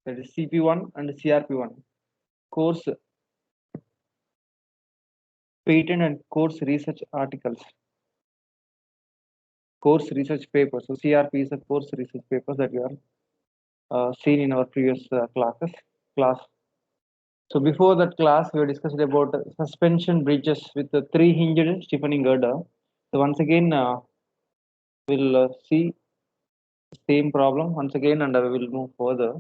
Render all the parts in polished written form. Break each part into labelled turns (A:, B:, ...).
A: that is CP1 and CRP1, course patent and course research articles, course research papers. So CRP is a course research papers that we are seen in our previous class. So before that class, we discussed about suspension bridges with the three-hinged stiffening girder. So once again, we'll see same problem once again, and we will move further.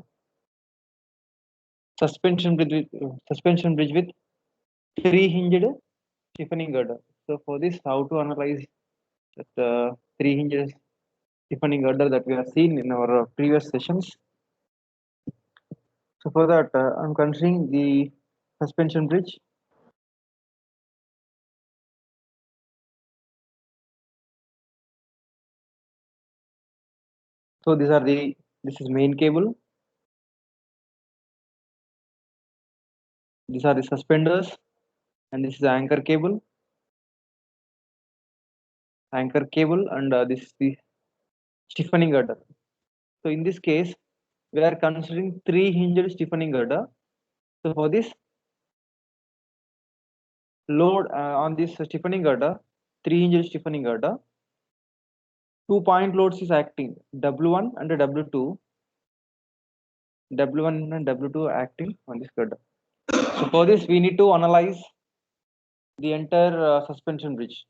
A: Suspension bridge with three-hinged stiffening girder. So for this, how to analyze that three-hinged stiffening girder that we have seen in our previous sessions. So for that, I'm considering the suspension bridge. So this is main cable. These are the suspenders, and this is the anchor cable, and this is the stiffening girder. So in this case, we are considering three-hinged stiffening girder. So for this load on this stiffening girder, three-hinged stiffening girder, 2-point loads is acting, W1 and W2. W1 and W2 are acting on this girder. So for this, we need to analyze the entire suspension bridge.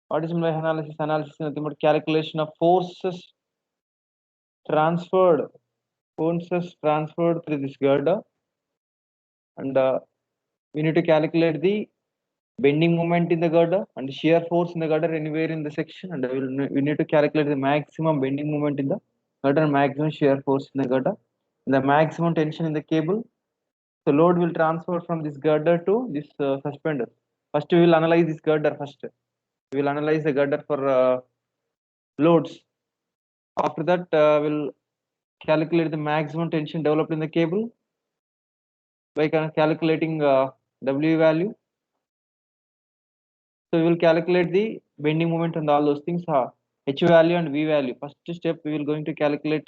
A: What is my analysis? Analysis is nothing but calculation of forces transferred through this girder, and we need to calculate the bending moment in the girder and shear force in the girder anywhere in the section, and we need to calculate the maximum bending moment in the girder, maximum shear force in the girder, the maximum tension in the cable. So load will transfer from this girder to this suspender. First we will analyze this girder first. We will analyze the girder for loads. After that we'll calculate the maximum tension developed in the cable by calculating W value. So we will calculate the bending moment and all those things. H value and V value. First step, we will going to calculate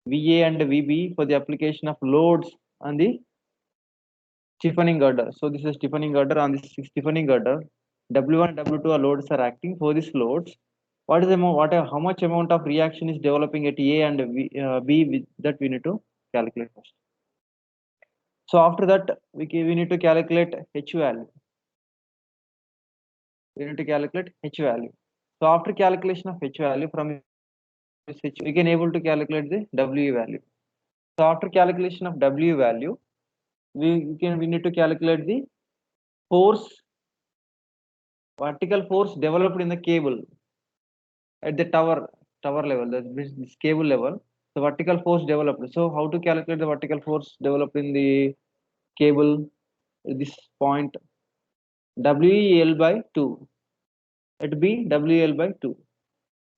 A: VA and VB for the application of loads on the stiffening girder. So this is stiffening girder. On this stiffening girder, W1 and W2 are loads are acting. For these loads, what is the how much amount of reaction is developing at A and B, that we need to calculate first. So after that, we need to calculate H value. We need to calculate H value. So after calculation of H value, from this H, we can able to calculate the W value. So after calculation of W value, we need to calculate the force, vertical force developed in the cable at the tower level, this cable level. The vertical force developed. So how to calculate the vertical force developed in the cable at this point? WEL by 2. At B, WEL by 2.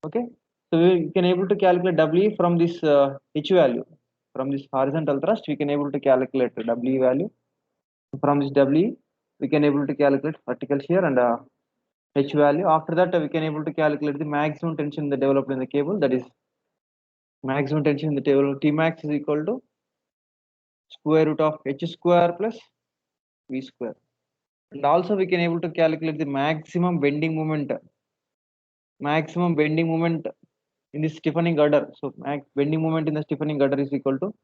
A: Okay. So we can able to calculate W from this H value. From this horizontal thrust, we can able to calculate the W value. From this W, we can able to calculate vertical shear and H value. After that, we can able to calculate the maximum tension that developed in the cable. That is maximum tension in the table. Tmax is equal to square root of H square plus V square. And also we can able to calculate the maximum bending moment. Maximum bending moment in the stiffening girder. So bending moment in the stiffening girder is equal to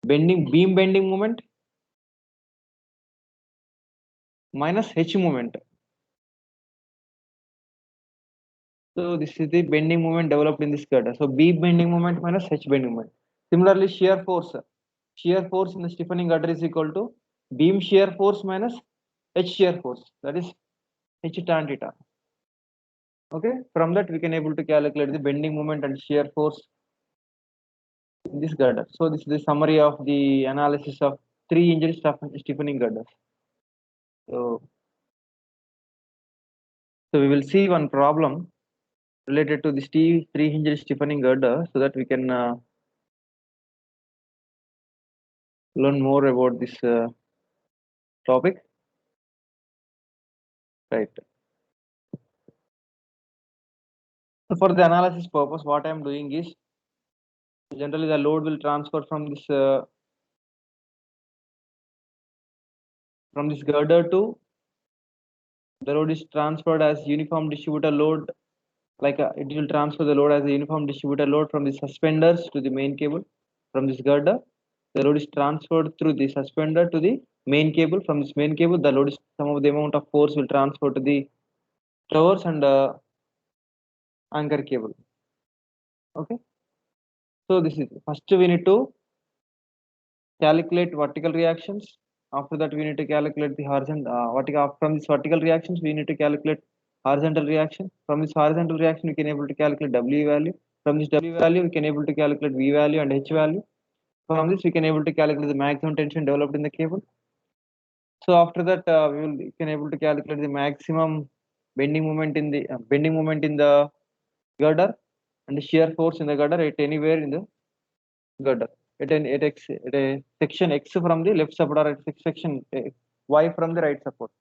A: beam bending moment minus H moment. So this is the bending moment developed in this girder. So beam bending moment minus H bending moment. Similarly, shear force in the stiffening girder is equal to beam shear force minus H shear force. That is H tan theta. Okay, from that we can able to calculate the bending moment and shear force in this girder. So this is the summary of the analysis of three-hinged stiffening girders. So we will see one problem related to this three-hinged stiffening girder, so that we can learn more about this topic. Right. So for the analysis purpose, what I am doing is generally the load will transfer from this girder to the load is transferred as uniform distributor load. Like it will transfer the load as a uniform distributor load from the suspenders to the main cable. From this girder, the load is transferred through the suspender to the main cable. From this main cable, the load is some of the amount of force will transfer to the towers and anchor cable. Okay. So this is first we need to calculate vertical reactions. After that, we need to calculate the horizontal vertical. From this vertical reactions, we need to calculate horizontal reaction. From this horizontal reaction, we can able to calculate W value. From this W value, we can able to calculate V value and H value. From this, we can able to calculate the maximum tension developed in the cable. So after that, we can able to calculate the maximum bending moment in the girder and the shear force in the girder at anywhere in the girder at a section X from the left support or at section Y from the right support.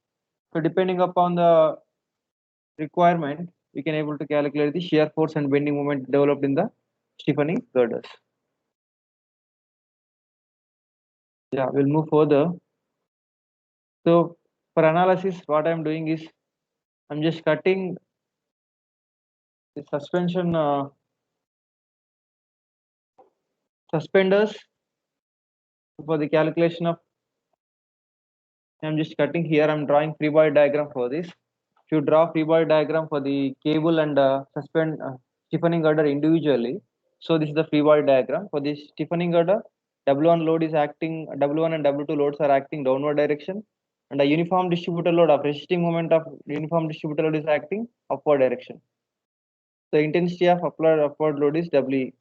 A: So depending upon the requirement, we can able to calculate the shear force and bending moment developed in the stiffening girders. Yeah, we'll move further. So for analysis, what I'm doing is I'm just cutting the suspension suspenders for the calculation of. I'm just cutting here. I'm drawing free body diagram for this. If you draw free body diagram for the cable and stiffening girder individually, so this is the free body diagram for this stiffening girder. W1 load is acting. W1 and W2 loads are acting downward direction, and the uniform distributor load of resisting moment of uniform distributor load is acting upward direction. The intensity of upward load is W.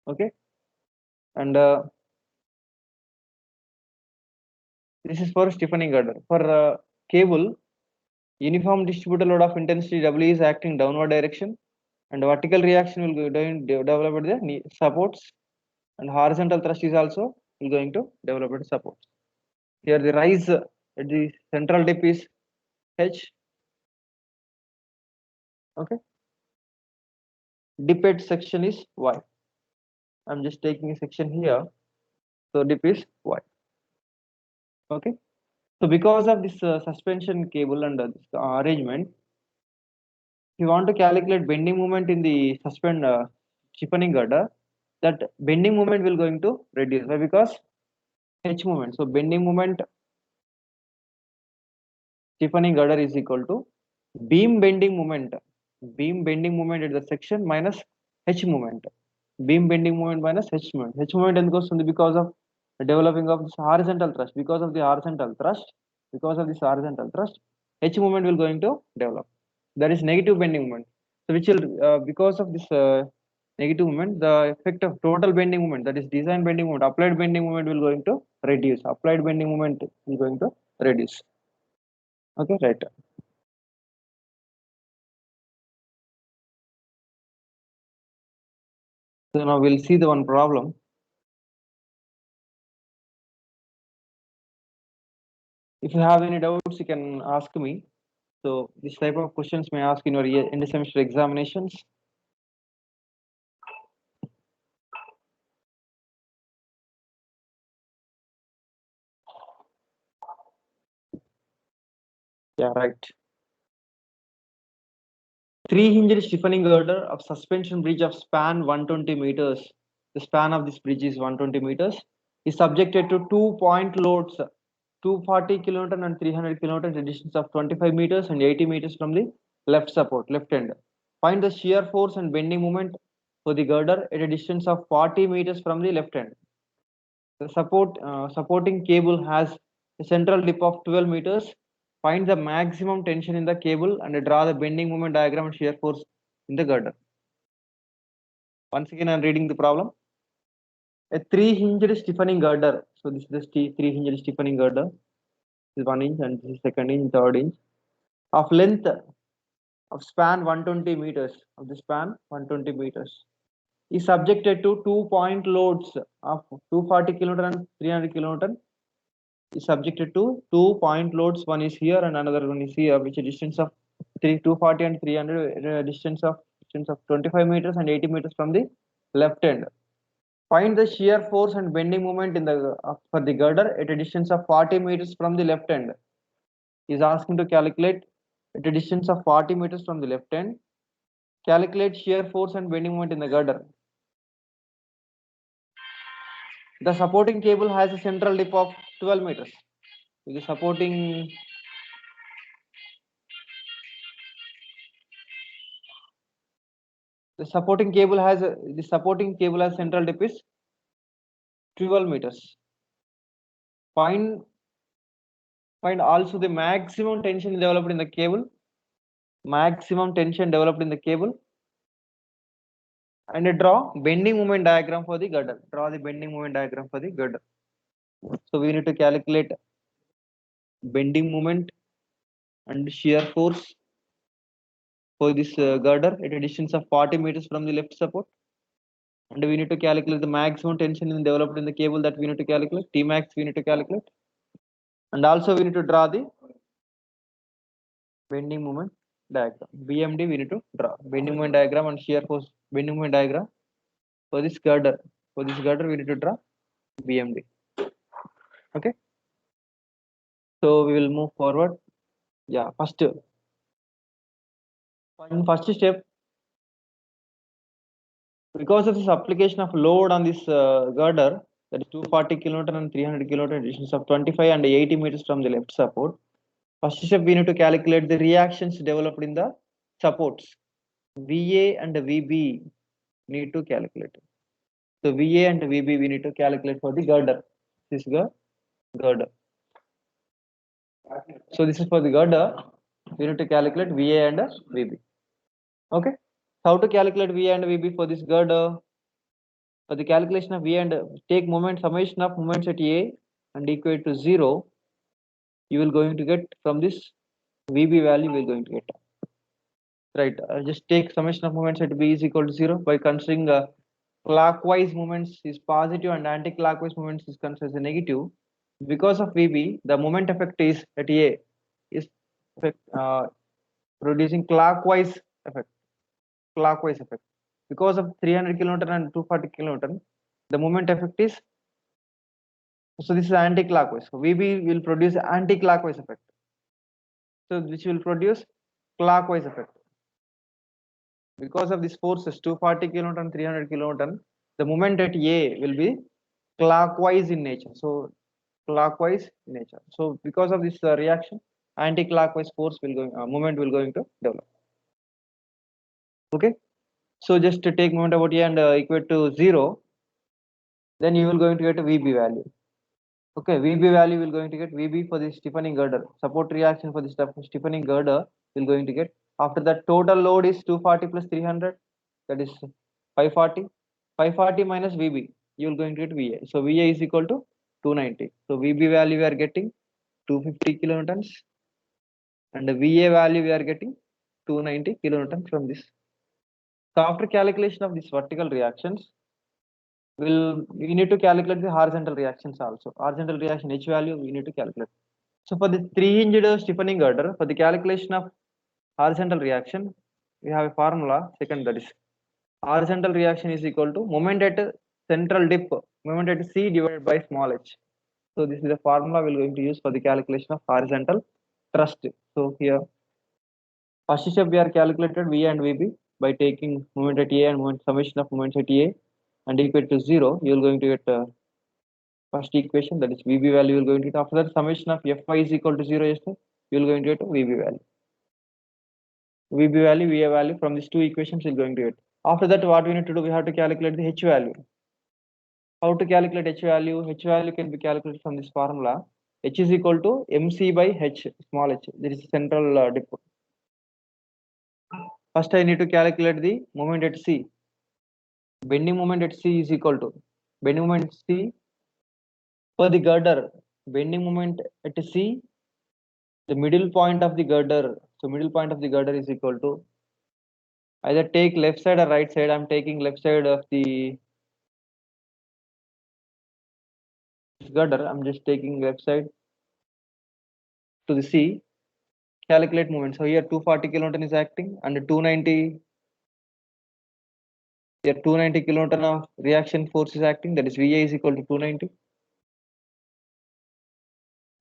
A: Okay, and this is for stiffening girder. For cable, uniform distributor load of intensity W is acting downward direction, and vertical reaction will go develop at the supports, and horizontal thrust is also going to develop at supports. Here the rise at the central dip is H. Okay, dip at section is Y. I'm just taking a section here, so dip is Y. Okay, so because of this suspension cable and this arrangement, if you want to calculate bending moment in the stiffening girder, that bending moment will going to reduce. Why? Because H moment. So bending moment stiffening girder is equal to beam bending moment. Beam bending moment at the section minus H moment. Beam bending moment minus H moment. H moment ఎందుకు వస్తుంది because of the developing of this horizontal thrust. Because of this horizontal thrust, H moment will going to develop. That is negative bending moment. So which will because of this negative moment, the effect of total bending moment, that is design bending moment, applied bending moment will going to reduce. Applied bending moment is going to reduce. Okay, right. So now we'll see the one problem. If you have any doubts, you can ask me. So this type of questions may ask in your end of semester examinations. Yeah, right. 3-hinge stiffening girder of suspension bridge of span 120 meters. The span of this bridge is 120 meters. Is subjected to 2-point loads, 240 kilonewton and 300 kilonewton at a distance of 25 meters and 80 meters from the left support, left end. Find the shear force and bending moment for the girder at a distance of 40 meters from the left end. The supporting cable has a central dip of 12 meters. Find the maximum tension in the cable and draw the bending moment diagram and shear force in the girder. Once again, I'm reading the problem. A 3-hinged stiffening girder. So this is the 3-hinged stiffening girder. This is 1 inch and this is 2nd inch, 3rd inch. Of length of span 120 meters. Of the span 120 meters. Is subjected to 2-point loads of 240 kilonewton and 300 kilonewton. Is subjected to 2-point loads. One is here and another one is here, which is distance of 240 and 300 distance of distance of 25 meters and 80 meters from the left end. Find the shear force and bending moment in the for the girder at a distance of 40 meters from the left end. Is asking to calculate at a distance of 40 meters from the left end. Calculate shear force and bending moment in the girder. The supporting cable has a central dip of 12 meters. The supporting cable has central dip is 12 meters. Find also the maximum tension developed in the cable. Maximum tension developed in the cable. And draw bending moment diagram for the girder. Draw the bending moment diagram for the girder. So we need to calculate bending moment and shear force for this girder at a distance of 40 meters from the left support. And we need to calculate the maximum tension developed in the cable that we need to calculate. Tmax we need to calculate. And also we need to draw the bending moment diagram. BMD we need to draw. Bending moment diagram and shear force bending moment diagram for this girder. For this girder we need to draw BMD. Okay. So we will move forward. Yeah, first step, because of this application of load on this girder, that is 240 kilonewton and 300 kilonewton distance of 25 and 80 meters from the left support. First step, we need to calculate the reactions developed in the supports. VA and VB need to calculate. So VA and VB we need to calculate for the girder. This is the girder. So this is for the girder. We need to calculate VA and VB. Okay. How to calculate VA and VB for this girder? For the calculation of V and take moment summation of moments at A and equate to 0, you will going to get from this VB value we will going to get. Right. Just take summation of moments at B is equal to 0 by considering clockwise moments is positive and anti-clockwise moments is considered as a negative. Because of VB, the moment effect is at A is producing clockwise effect. Because of 300 kilonewton and 240 kilonewton, the moment effect is, so this is anti-clockwise. So VB will produce anti-clockwise effect. So which will produce clockwise effect. Because of this forces 240 kilonewton, 300 kilonewton, the moment at A will be clockwise in nature. So clockwise in nature. So because of this reaction, anti-clockwise force will going moment will going to develop. Okay. So just to take moment about A and equate to 0, then you will going to get a VB value. Okay, VB value will going to get VB for the stiffening girder. Support reaction for the stiffening girder will going to get. After that, total load is 240 plus 300, that is 540. 540 minus VB, you will going to get VA. So VA is equal to 290. So VB value we are getting 250 kilonewtons, and the VA value we are getting 290 kilonewtons from this. So after calculation of these vertical reactions, we need to calculate the horizontal reactions also. Horizontal reaction H value we need to calculate. So for the 3-hinged stiffening girder, for the calculation of horizontal reaction, we have a formula. Second, that is horizontal reaction is equal to moment at central dip, moment at C divided by small h. So this is the formula we are going to use for the calculation of horizontal thrust. So here, first step we are calculated V and VB by taking moment at A and moment summation of moments at A and equate to 0. You are going to get first equation, that is VB value you will going to get. After that, summation of Fy is equal to 0, yes, you will going to get VB value. VB value, VA value from these two equations you are going to get. After that, what we need to do, we have to calculate the H value. How to calculate H value? H value can be calculated from this formula. H is equal to MC by H, small h. There is central dip. First, I need to calculate the moment at C. Bending moment at C is equal to bending moment at C for the girder. Bending moment at C, the middle point of the girder. So middle point of the girder is equal to, either take left side or right side. I'm taking left side of the girder. I'm just taking left side to the C. Calculate moment. So here 240 kilonewton is acting and 290 Here 290 kilonewton of reaction force is acting, that is VA is equal to 290.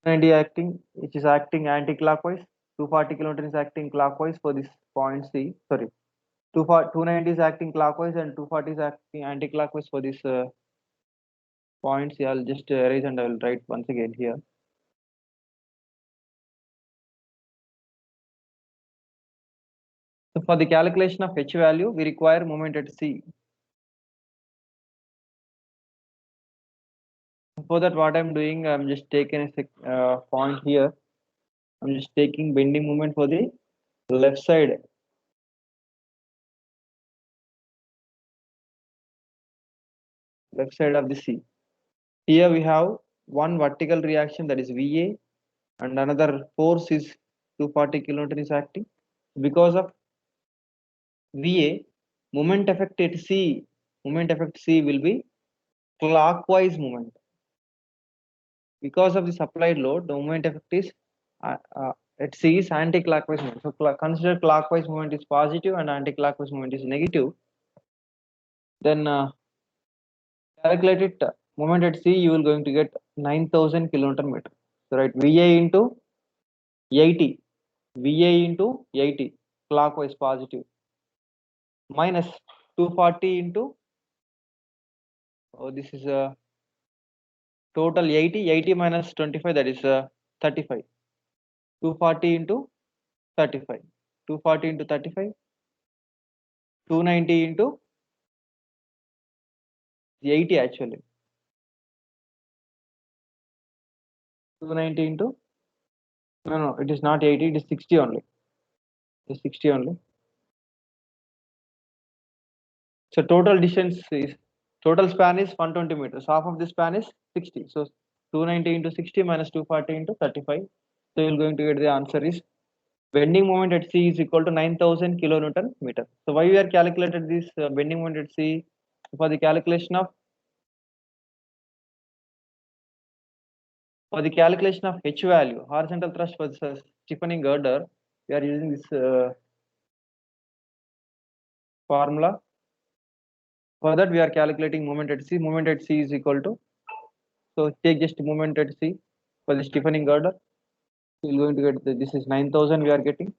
A: 290 acting, which is acting anti-clockwise. 240 kilonewton is acting clockwise for this point C. Sorry, 290 is acting clockwise and 240 is acting anti-clockwise for this point C. I'll just erase and I will write once again here. So for the calculation of H value, we require moment at C. For that, what I'm doing, I'm just taking a point here. I'm just taking bending moment for the left side. Left side of the C. Here we have one vertical reaction, that is VA, and another force is 240 kilonewton is acting. Because of VA, moment effect at C, moment effect C will be clockwise moment. Because of the supplied load, the moment effect is at C is anti-clockwise moment. So consider clockwise moment is positive and anti-clockwise moment is negative. Then calculate it moment at C, you will going to get 9,000 kilonewton meter. So right, VA into 80, VA into 80, clockwise positive, minus 240 into, oh, this is a total 80 minus 25, that is 35. 240 into 35, 240 into 35, 290 into 80 actually. 290 into, no, it is not 80, it is 60 only. It is 60 only. So total distance is, total span is 120 meters. Half of the span is 60. So 290 into 60 minus 240 into 35. So you're going to get the answer is bending moment at C is equal to 9,000 kilonewton meter. So why we are calculated this bending moment at C? For the calculation of H value, horizontal thrust for the stiffening girder, we are using this formula. For that, we are calculating moment at C. Moment at C is equal to, so take just moment at C for the stiffening girder. So you're going to get this is 9,000 we are getting.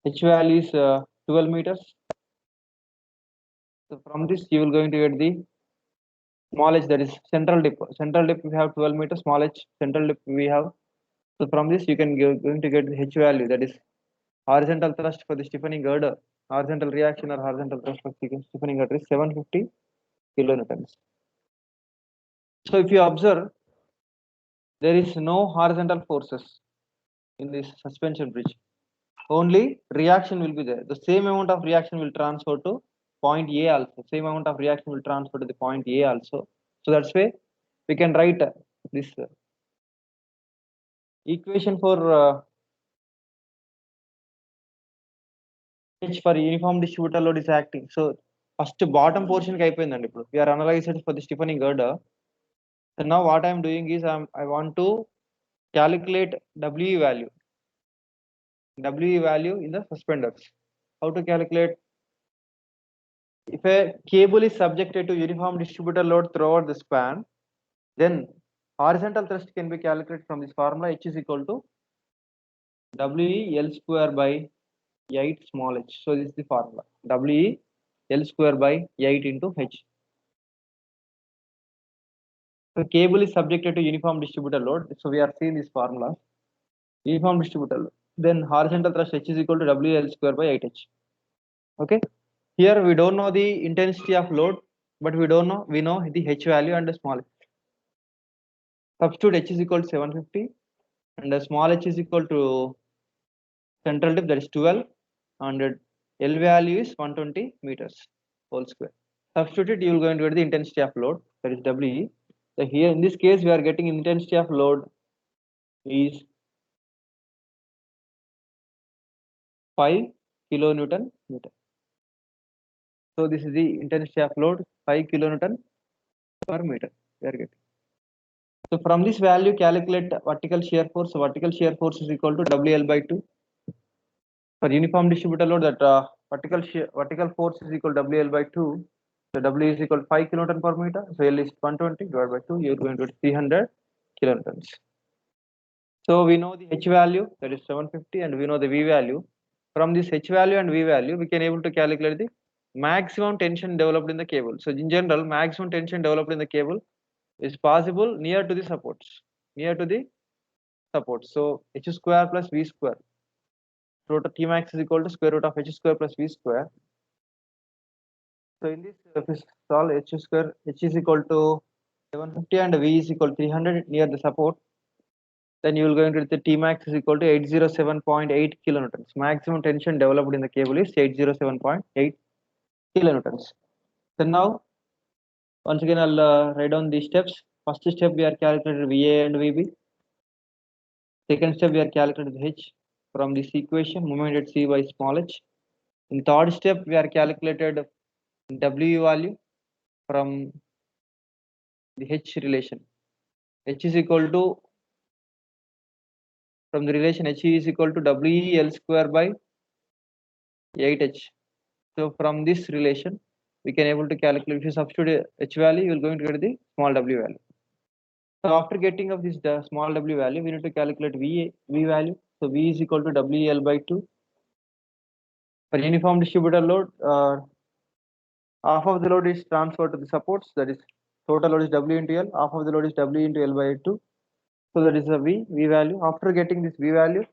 A: H value is 12 meters. So from this, you will going to get the small h, that is central dip. Central dip we have 12 meters. Small h central dip we have. So from this, you can going to get the H value, that is horizontal thrust for the stiffening girder. Horizontal reaction or horizontal thrust for stiffening girder is 750 kilonewtons. So if you observe, there is no horizontal forces in this suspension bridge. Only reaction will be there. The same amount of reaction will transfer to point A also. Same amount of reaction will transfer to the point A also. So that's why we can write this equation for H for uniform distributor load is acting. So first bottom portion ki అయిపోయిందండి ఇప్పుడు. We are analyzed for the stiffening girder. So now what I am doing is I want to calculate WE value. WE value in the suspenders. How to calculate? If a cable is subjected to uniform distributor load throughout the span, then horizontal thrust can be calculated from this formula. H is equal to WE L square by 8 small h. So this is the formula. WE L square by 8 into H. So cable is subjected to uniform distributor load. So we are seeing this formula. Uniform distributor load. Then horizontal thrust H is equal to WL square by 8H. Okay. Here we don't know the intensity of load, but we know the H value and the small h. Substitute H is equal to 750 and the small h is equal to central dip, that is 12, and L value is 120 meters whole square. Substitute it, you will go into the intensity of load, that is WE. So here in this case, we are getting intensity of load is 5 kilonewton meter. So this is the intensity of load, 5 kilonewton per meter we are getting. So from this value, calculate vertical shear force. So vertical shear force is equal to WL by 2. For uniform distributed load, that vertical force is equal to WL by 2. So W is equal to 5 kilonewton per meter. So L is 120 divided by 2. You're going to get 300 kilonewtons. So we know the H value, that is 750, and we know the V value. From this H value and V value, we can able to calculate the maximum tension developed in the cable. So in general, maximum tension developed in the cable is possible near to the supports. Near to the supports. So H square plus V square. Root of T max is equal to square root of H square plus V square. So in this, if we solve H square, H is equal to 750 and V is equal to 300 near the support, then you will going to get the T max is equal to 807.8 kilonewtons. Maximum tension developed in the cable is 807.8 kilonewtons. So now, once again, I'll write down these steps. First step, we are calculated VA and VB. Second step, we are calculated H from this equation, moment at C by small h. In third step, we are calculated W value from the H relation. H is equal to, from the relation H is equal to WEL square by 8H. So from this relation, we can able to calculate, if you substitute H value, you will going to get the small w value. So after getting of this the small w value, we need to calculate V value. So V is equal to WEL by 2. For uniform distributed load, half of the load is transferred to the supports, that is total load is W into L, half of the load is W into L by 2. So that is the V value. After getting this V value,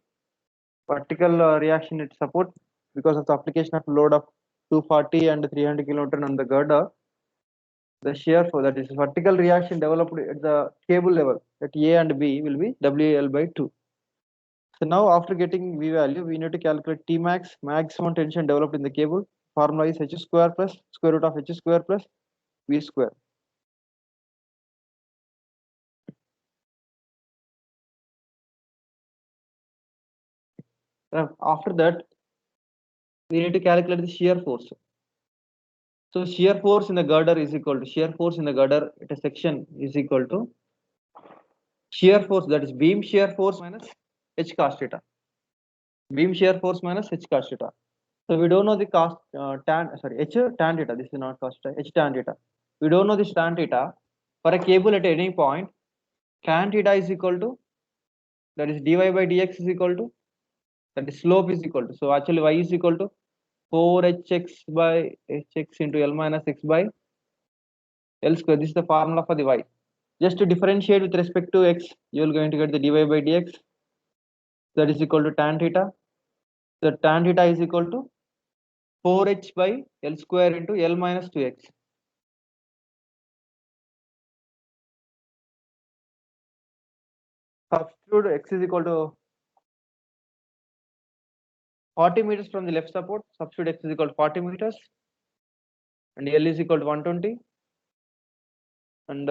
A: vertical reaction at support, because of the application of load of 240 and 300 kilonewton on the girder, the shear force, that is vertical reaction developed at the cable level at A and B, will be WL by 2. So now after getting V value, we need to calculate T max, maximum tension developed in the cable. Formula is H square plus square root of H square plus V square. After that, we need to calculate the shear force. So shear force in the girder is equal to shear force in the girder at a section is equal to shear force, that is beam shear force minus H cos theta. Beam shear force minus H cos theta. So we don't know the cos H tan theta. This is not cos theta. H tan theta. We don't know this tan theta. For a cable at any point, tan theta is equal to, that is dy by dx is equal to, that is slope is equal to. So actually y is equal to 4hx by hx into L minus x by L square. This is the formula for the y. Just to differentiate with respect to x, you are going to get the dy by dx, that is equal to tan theta. So tan theta is equal to 4h by L square into L minus 2x. Substitute x is equal to 40 meters from the left support. Substitute x is equal to 40 meters, and L is equal to 120, and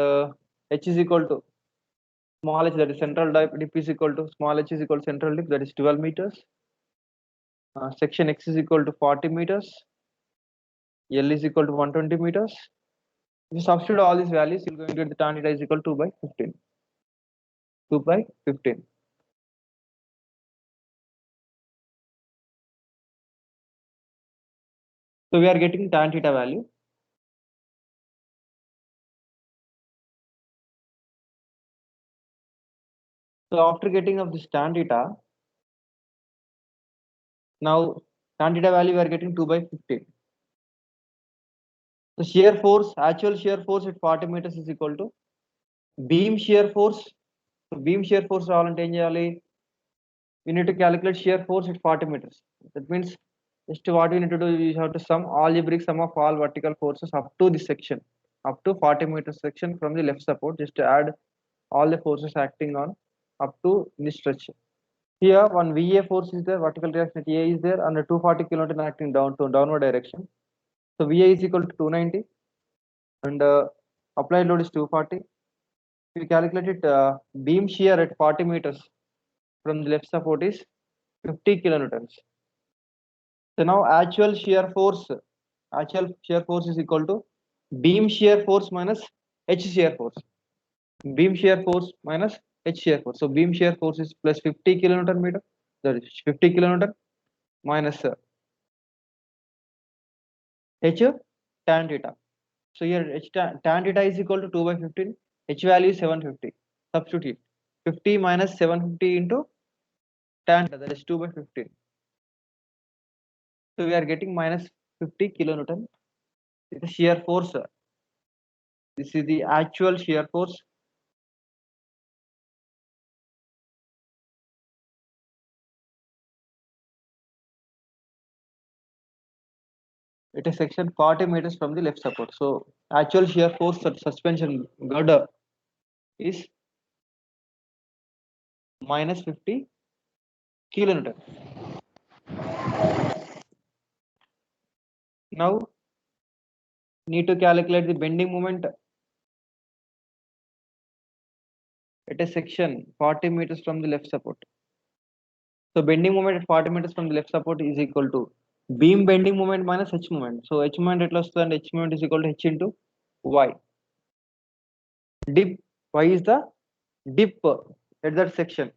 A: h is equal to small h, that is central dip is equal to small h is equal to central dip, that is 12 meters. Section x is equal to 40 meters. L is equal to 120 meters. If you substitute all these values, you're going to get the tan theta is equal to 2 by 15. 2 by 15. So we are getting tan theta value. So after getting of this tan theta, now tan theta value we are getting 2 by 15. The shear force, actual shear force at 40 meters is equal to beam shear force. So beam shear force రావాలంటే ఏం చేయాలి? We need to calculate shear force at 40 meters. That means just what we need to do, we have to sum algebraic sum of all vertical forces up to this section, up to 40 meters section from the left support, just to add all the forces acting on up to this stretch. Here one VA force is there, vertical reaction at A is there, and 240 kilonewton acting down to downward direction. So VA is equal to 290, and applied load is 240. We calculated beam shear at 40 meters from the left support is 50 kilonewtons. So now actual shear force is equal to beam shear force minus H shear force. Beam shear force minus H shear force. So beam shear force is plus 50 kilonewton meter. That is 50 kilonewton. minus h tan theta. So here h tan theta is equal to 2 by 15. H value is 750. Substitute 50 minus 750 into tan theta, that is 2 by 15. So we are getting minus 50 kilonewton. It is shear force. This is the actual shear force. It is section 40 meters from the left support. So actual shear force at suspension girder is minus 50 kilonewton. Now need to calculate the bending moment. It is section 40 meters from the left support. So bending moment at 40 meters from the left support is equal to beam bending moment minus h moment. So h moment at less than h moment is equal to h into y. Dip, y is the dip at that section.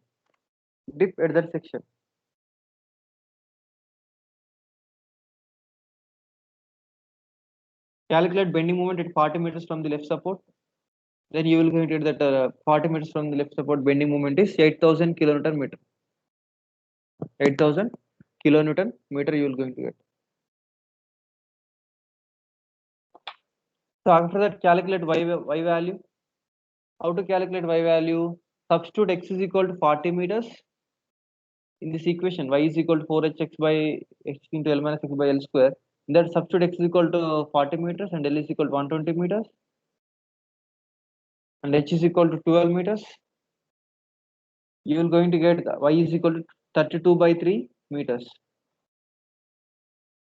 A: Dip at that section. Calculate bending moment at 40 meters from the left support. Then you will get that 40 meters from the left support bending moment is 8,000 kilonewton meter. 8,000 kilonewton meter you will going to get. So after that, calculate y value. How to calculate y value? Substitute x is equal to 40 meters in this equation. Y is equal to 4hx by x into L minus x by L square. In that substitute x is equal to 40 meters and L is equal to 120 meters. And h is equal to 12 meters. You will going to get y is equal to 32 by 3 meters.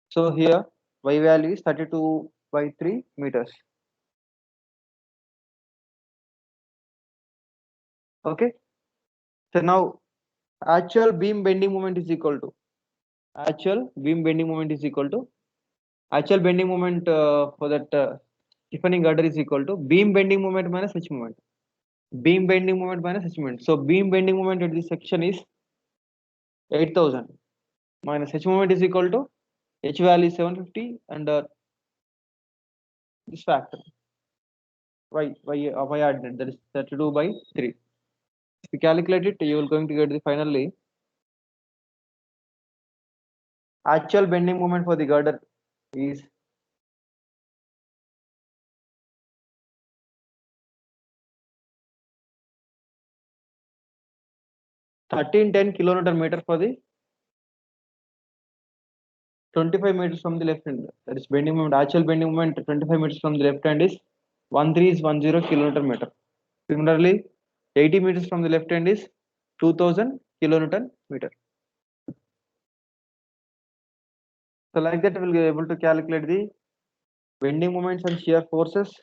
A: So here y value is 32 by 3 meters. Okay. So now actual beam bending moment is equal to actual beam bending moment is equal to actual bending moment for that stiffening girder is equal to beam bending moment minus h moment. Beam bending moment minus h moment. So beam bending moment at this section is 8,000 minus h moment is equal to h value is 750 and this factor y added, that is 32 by 3. If you calculate it, you will going to get the finally actual bending moment for the girder is 1310 kilonewton meter for the 25 meters from the left hand. That is bending moment. Actual bending moment 25 meters from the left hand is 1310 kilonewton meter. Similarly, 80 meters from the left hand is 2000 kilonewton meter. So like that, we will be able to calculate the bending moments and shear forces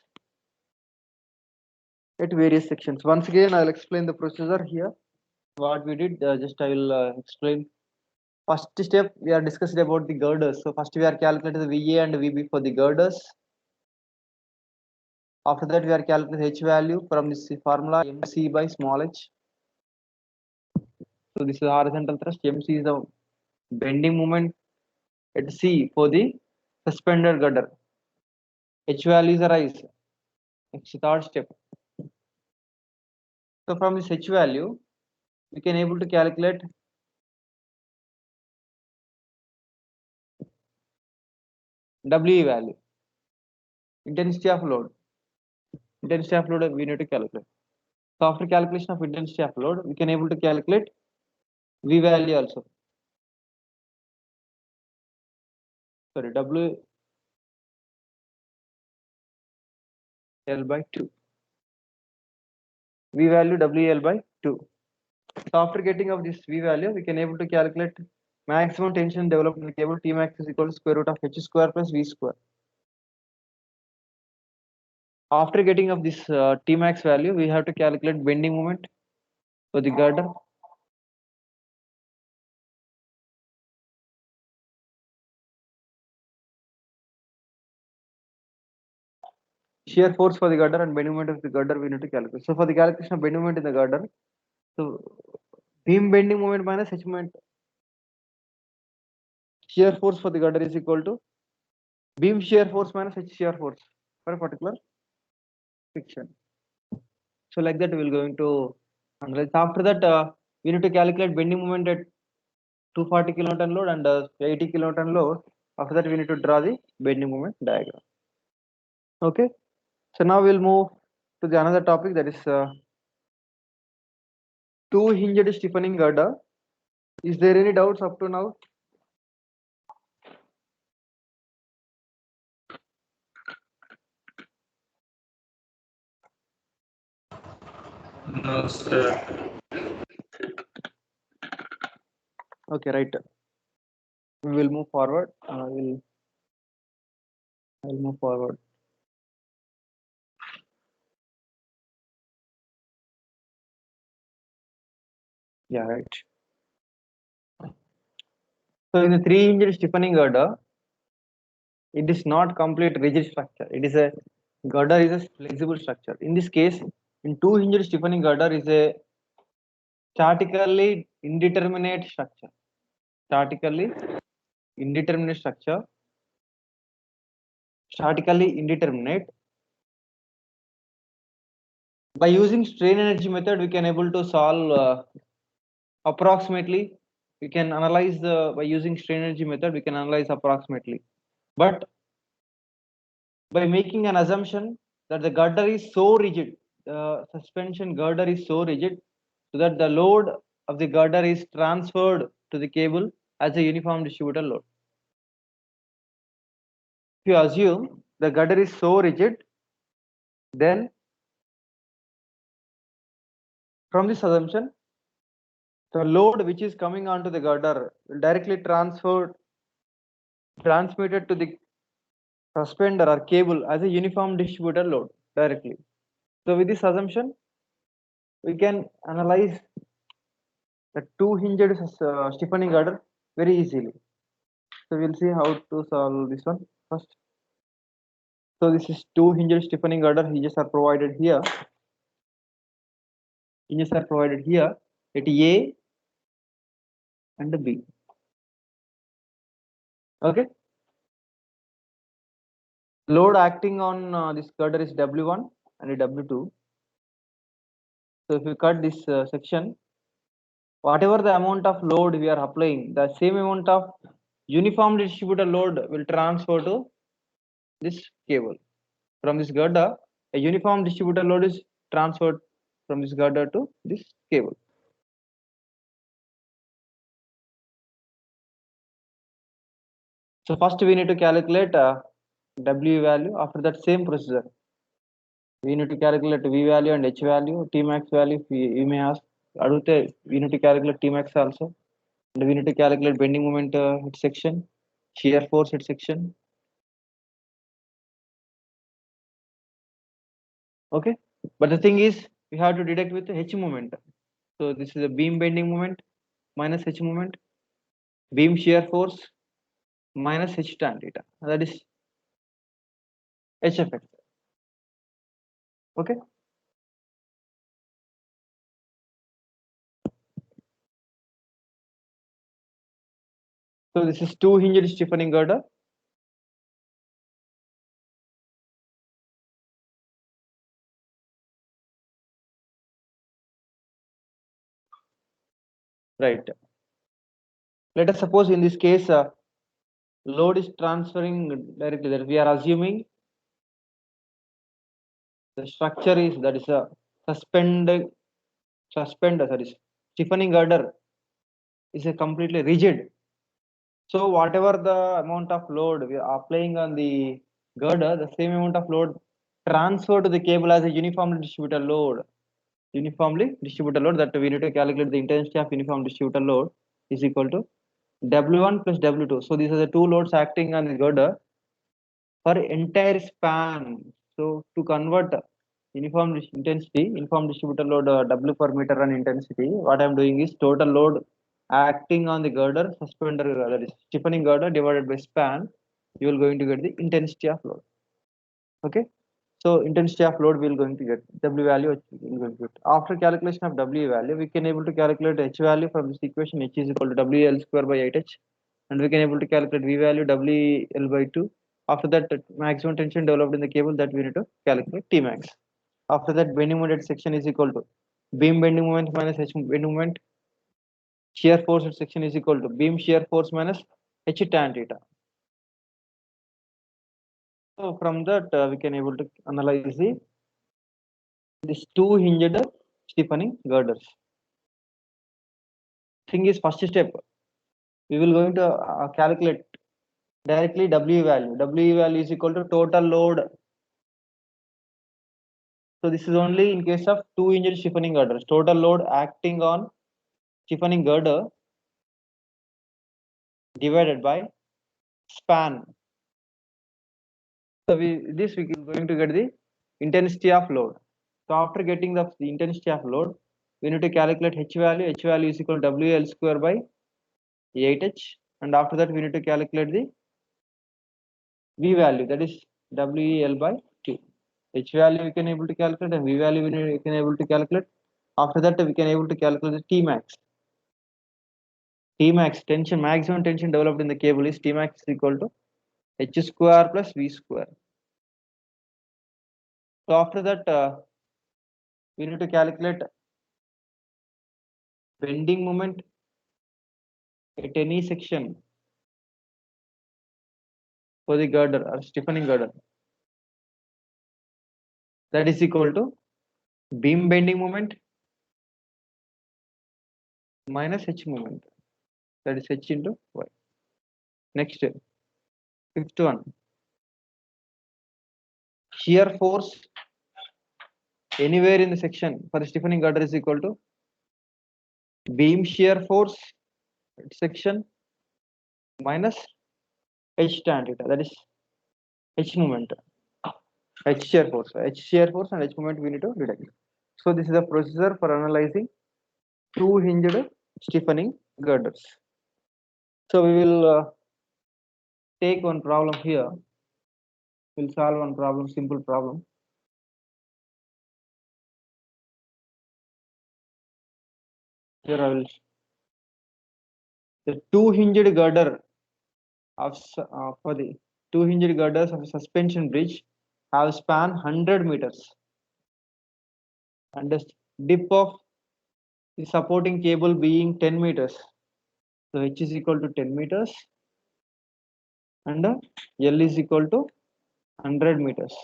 A: at various sections. Once again, I will explain the procedure here. What we did, just I will explain. First step, we are discussing about the girders. So first we are calculating the VA and VB for the girders. After that, we are calculating H value from this formula MC by small h. So this is horizontal thrust. MC is the bending moment at C for the suspended girder. H value is the rise. It's the third step. So from this H value, we can able to calculate WE value. Intensity of load. Intensity of load we need to calculate. So after calculation of intensity of load, we can able to calculate V value also. Sorry, W L by 2. V value WL by 2. So after getting of this V value, we can able to calculate maximum tension developed in the cable. T max is equal to square root of H square plus V square. After getting of this T max value, we have to calculate bending moment for the girder. Shear force for the girder and bending moment of the girder we need to calculate. So for the calculation of bending moment in the girder, so beam bending moment minus H moment shear force for the girder is equal to beam shear force minus H shear force for a particular section. So like that we will going to analyze. After that, we need to calculate bending moment at 240 kilonewton load and 80 kilonewton load. After that, we need to draw the bending moment diagram. Okay. So now we'll move to the another topic, that is two hinged stiffening girder. Is there any doubts up to now?
B: No, sir.
A: Okay, right. We will move forward. I'll move forward. Yeah, right. So in the three hinged stiffening girder, it is not complete rigid structure. It is a girder is a flexible structure. In this case, in two hinged stiffening girder is a statically indeterminate structure. Statically indeterminate structure. Statically indeterminate. By using strain energy method, we can able to solve approximately. We can analyze by using strain energy method. We can analyze approximately, but by making an assumption that the girder is so rigid, the suspension girder is so rigid, so that the load of the girder is transferred to the cable as a uniform distributed load. If you assume the girder is so rigid, then from this assumption, the load which is coming onto the girder will directly transmitted to the suspender or cable as a uniform distributed load directly. So with this assumption, we can analyze the two hinged stiffening girder very easily. So we'll see how to solve this one first. So this is two hinged stiffening girder. Hinges are provided here. Hinges are provided here at A and B. Okay. Load acting on this girder is W1 and W2. So if you cut this section, whatever the amount of load we are applying, the same amount of uniformly distributed load will transfer to this cable. From this girder, a uniform distributed load is transferred from this girder to this cable. So first we need to calculate W value. After that, same procedure. We need to calculate V value and H value, T max value. You may ask, adute, we need to calculate T max also. And we need to calculate bending moment at section, shear force at section. Okay. But the thing is, we have to deduct with H moment. So this is a beam bending moment minus H moment, beam shear force minus H tan theta. That is HFX. Okay. So this is two hinged stiffening girder. Right. Let us suppose in this case, load is transferring directly. That we are assuming the structure is, that is a suspender, that is stiffening girder is a completely rigid. So whatever the amount of load we are applying on the girder, the same amount of load transfer to the cable as a uniformly distributed load. Uniformly distributed load, that we need to calculate the intensity of uniform distributed load is equal to W1 plus W2. So these are the two loads acting on the girder for entire span. So to convert uniform distributed load W per meter run intensity, what I am doing is total load acting on the girder suspender, that is stiffening girder divided by span. You will going to get the intensity of load. Okay. So intensity of load we will going to get W value. We will going to get. After calculation of W value, we can able to calculate H value from this equation. H is equal to WL square by 8H. and we can able to calculate V value WL by 2. After that, maximum tension developed in the cable, that we need to calculate T max. After that, bending moment at section is equal to beam bending moment minus H bending moment. Shear force at section is equal to beam shear force minus H tan theta. So from that, we can able to analyze these two hinged stiffening girders. Thing is, first step, we will going to calculate directly W value. W value is equal to total load. So this is only in case of two hinged stiffening girders. Total load acting on stiffening girder divided by span. So we are going to get the intensity of load. So after getting the intensity of load, we need to calculate H value. H value is equal to WL square by 8H, and after that we need to calculate the V value, that is WEL by 2. H value we can able to calculate, and V value we can able to calculate. After that we can able to calculate the T max. T max tension, maximum tension developed in the cable is T max is equal to H square plus V square. So after that, we need to calculate bending moment at any section for the girder or stiffening girder. That is equal to beam bending moment minus H moment. That is H into Y. Next, fifth one. Shear force anywhere in the section for stiffening girder is equal to beam shear force at section minus H tan theta. That is H moment. H shear force. H shear force and H moment we need to deduct. So this is a procedure for analyzing two hinged stiffening girders. So we will take one problem here. We'll solve one problem, simple problem. Here I will the two hinged girder of for the two hinged girders of a suspension bridge have span 100 meters, and the dip of the supporting cable being 10 meters. So H is equal to 10 meters and L is equal to 100 meters.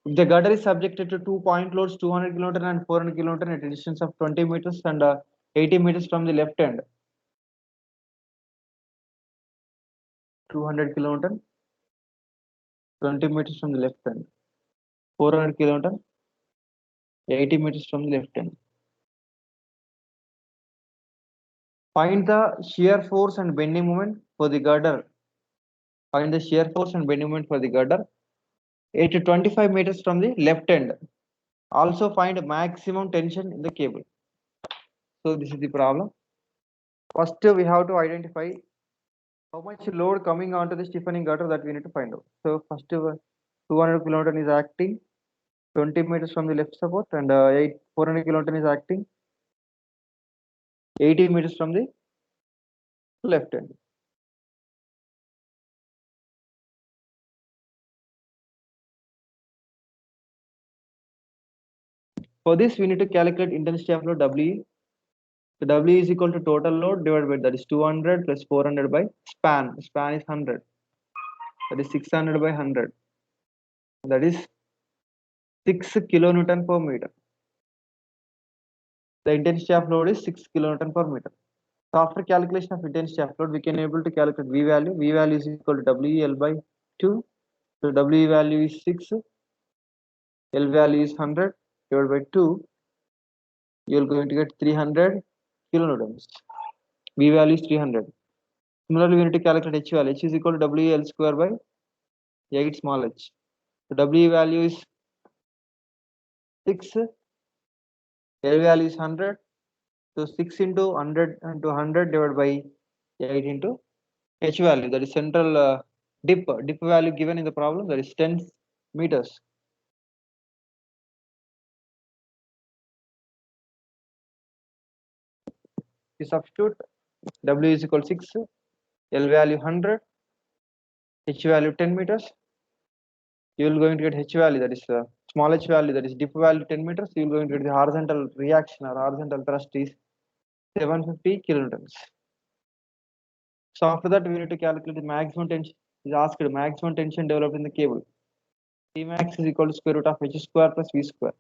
A: If the girder is subjected to 2 point loads 200 kN and 400 kN at a distance of 20 meters and 80 meters from the left end, 200 kN, 20 meters from the left end, 400 kN, 80 meters from the left end. Find the shear force and bending moment for the girder. Find the shear force and bending moment for the girder at 25 meters from the left end. Also find maximum tension in the cable. So this is the problem. First we have to identify how much load coming onto the stiffening girder, that we need to find out. So first 200 kN is acting 20 meters from the left support, and 400 kN is acting 80 meters from the left end. For this we need to calculate intensity of load W. So W is equal to total load divided by, that is 200 plus 400 by span. Span is 100. That is 600 by 100. That is 6 kilonewton per meter. The intensity of load is 6 kilonewton per meter. So after calculation of intensity of load, we can able to calculate V value. V value is equal to WEL by 2. So W value is 6. L value is 100 divided by 2. You are going to get 300 kilonewtons. V value is 300. Similarly, we need to calculate H value. H is equal to WL square by 8 small h. So W value is 6. L value is 100. So 6 into 100 into 100 divided by 8 into H value. That is central dip value given in the problem. That is 10 meters. You substitute W is equal to 6. L value 100, H value 10 meters. You will going to get H value, that is small h value, that is dip value 10 meters. You will going to get the horizontal reaction or horizontal thrust is 750 kilonewtons. So after that, we need to calculate the maximum tension. Is asked maximum tension developed in the cable. Tmax is equal to square root of h square plus v square.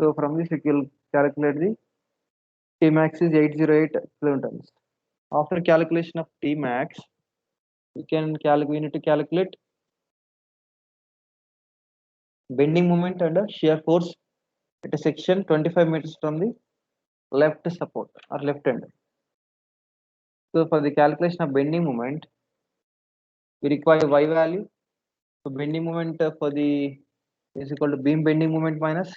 A: So from this, we will calculate the Tmax is 808 kilonewtons. After calculation of Tmax, we need to calculate bending moment and shear force at a section 25 meters from the left support or left end. So for the calculation of bending moment, we require y value. So bending moment for the is equal to beam bending moment minus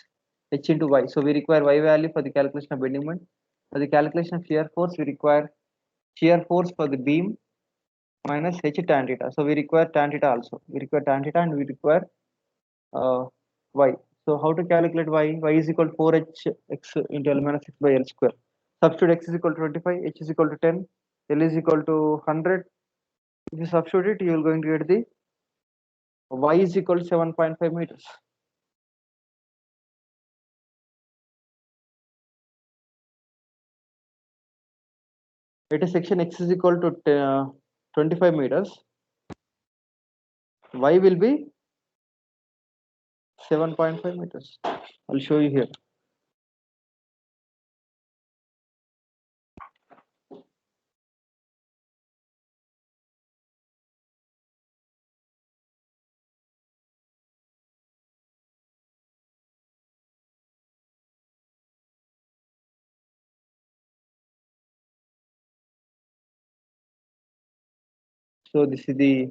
A: h into y. So we require y value for the calculation of bending moment. For the calculation of shear force, we require shear force for the beam minus h tan theta. So we require tan theta also. We require tan theta and we require y. So how to calculate y? Y is equal to 4h x into L minus x by L square. Substitute x is equal to 25, h is equal to 10, L is equal to 100. If you substitute it, you will going to get the y is equal to 7.5 meters. At a section x is equal to 25 meters, y will be 7.5 meters. I'll show you here. So this is the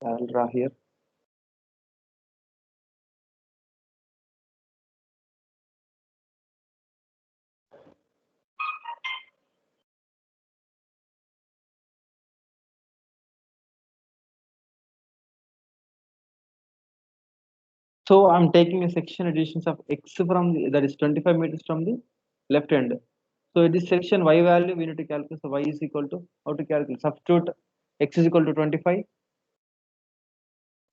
A: I'll draw here. So I'm taking a section additions of x from that is 25 meters from the left end. So in this section y value we need to calculate. So y is equal to how to calculate? Substitute x is equal to 25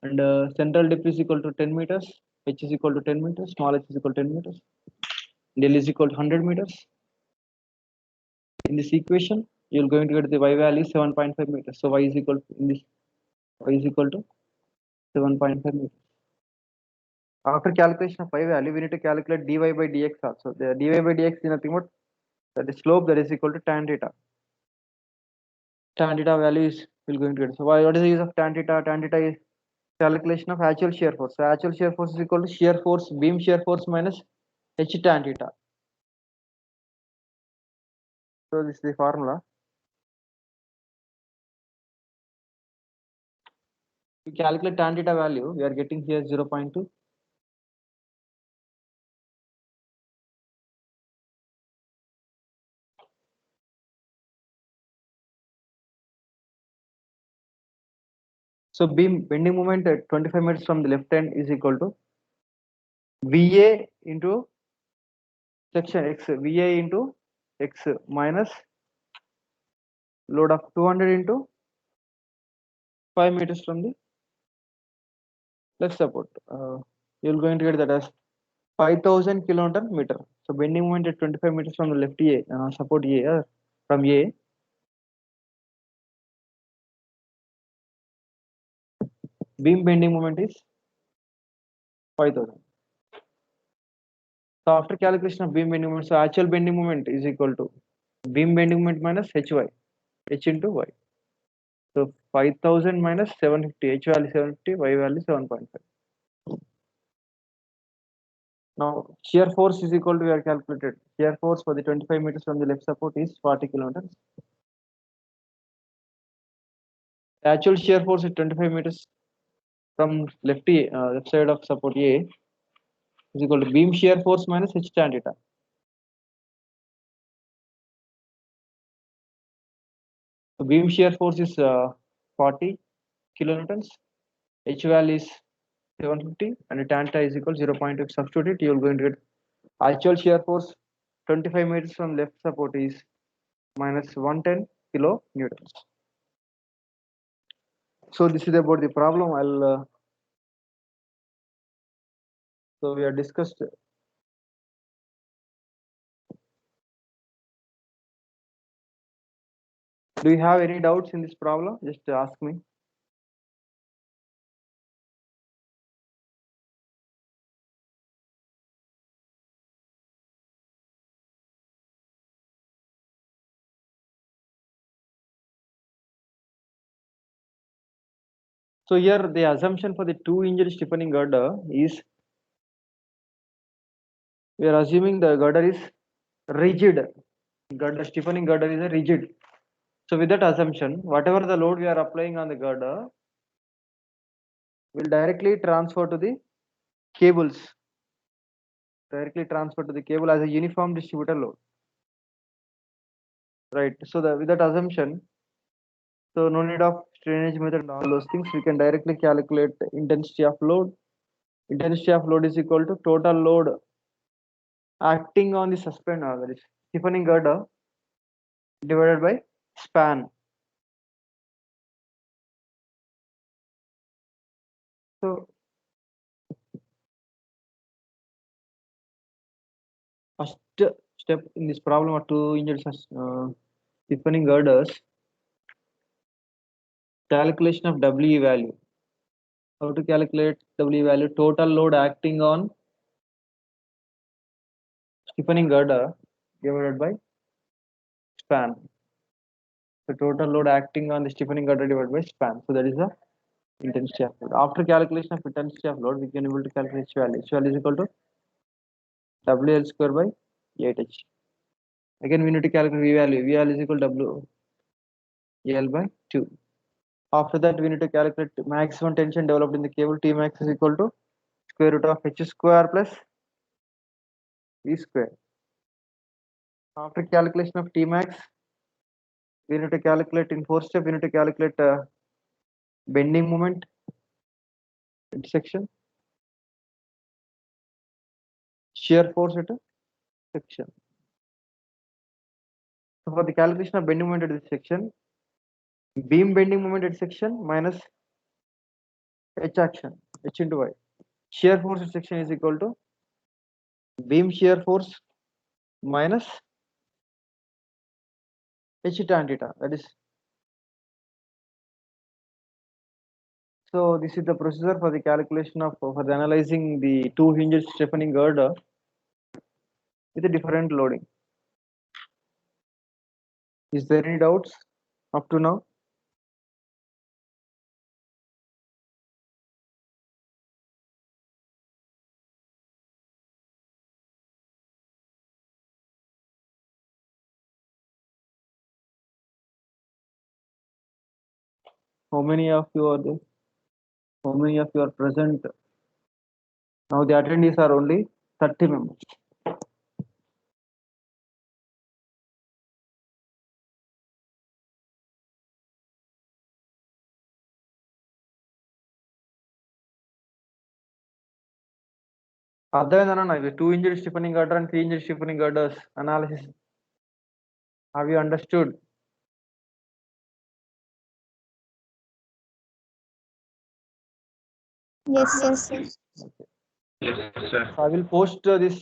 A: and central depth is equal to 10 meters. H is equal to 10 meters. Small h is equal to 10 meters. And L is equal to 100 meters. In this equation, you're going to get the y value 7.5 meters. So y is equal to in this y is equal to 7.5 meters. After calculation of y value, we need to calculate dy by dx also. The dy by dx is nothing but that is slope that is equal to tan theta. Tan theta value is we're going to get. So what is the use of tan theta? Tan theta is calculation of actual shear force. So actual shear force is equal to shear force, beam shear force minus h tan theta. So this is the formula. To calculate tan theta value, we are getting here 0.2. So beam bending moment at 25 meters from the left end is equal to VA into section x, VA into x minus load of 200 into 5 meters from the left support. You're going to get that as 5000 kilonewton meter. So bending moment at 25 meters from the left A, support A, from A. Beam bending moment is 5000. So after calculation of beam bending moment, so actual bending moment is equal to beam bending moment minus HY, H into Y. So 5000 minus 750, H value 750, Y value 7.5. Now shear force is equal to, we are calculated. Shear force for the 25 meters from the left support is 40 kilonewtons. Actual shear force at 25 meters from left side of support A is equal to beam shear force minus H tan theta. So beam shear force is 40 kilonewtons H value is 750 and tan theta is equal 0.2. Substitute it, you will going to get actual shear force 25 meters from left support is minus 110 kilo newtons. So this is about the problem. So we have discussed. Do you have any doubts in this problem? Just ask me. So here the assumption for the 2-inch stiffening girder is we are assuming the girder is rigid. Stiffening girder is a rigid. So with that assumption, whatever the load we are applying on the girder will directly transfer to the cables. Directly transfer to the cable as a uniform distributor load. Right. So with that assumption, so no need of strainage method and all those things. We can directly calculate the intensity of load. Intensity of load is equal to total load acting on the suspender, that is stiffening girder, divided by span. So first step in this problem are 2-inch stiffening girders. Calculation of WE value. How to calculate WE value? Total load acting on stiffening girder divided by span. The total load acting on the stiffening girder divided by span. So that is the intensity of load. After calculation of intensity of load, we can able to calculate H value. H value is equal to WL square by 8H. Again, we need to calculate V value. V value is equal to WL by 2. After that, we need to calculate maximum tension developed in the cable. T max is equal to square root of H square plus V square. After calculation of T max, we need to calculate in 4 step. We need to calculate bending moment intersection, shear force at a section. So for the calculation of bending moment at this section, beam bending moment at section minus H action, H into Y. Shear force at section is equal to beam shear force minus H tan theta. That is. So this is the procedure for the calculation of for the analyzing the 2-hinge stiffening girder with a different loading. Is there any doubts up to now? How many of you are there? How many of you are present? Now the attendees are only 30 members. Other than 2-inch stiffening girder and 3-inch stiffening girders analysis. Have you understood?
C: Yes, yes.
B: Yes, sir.
A: I will post this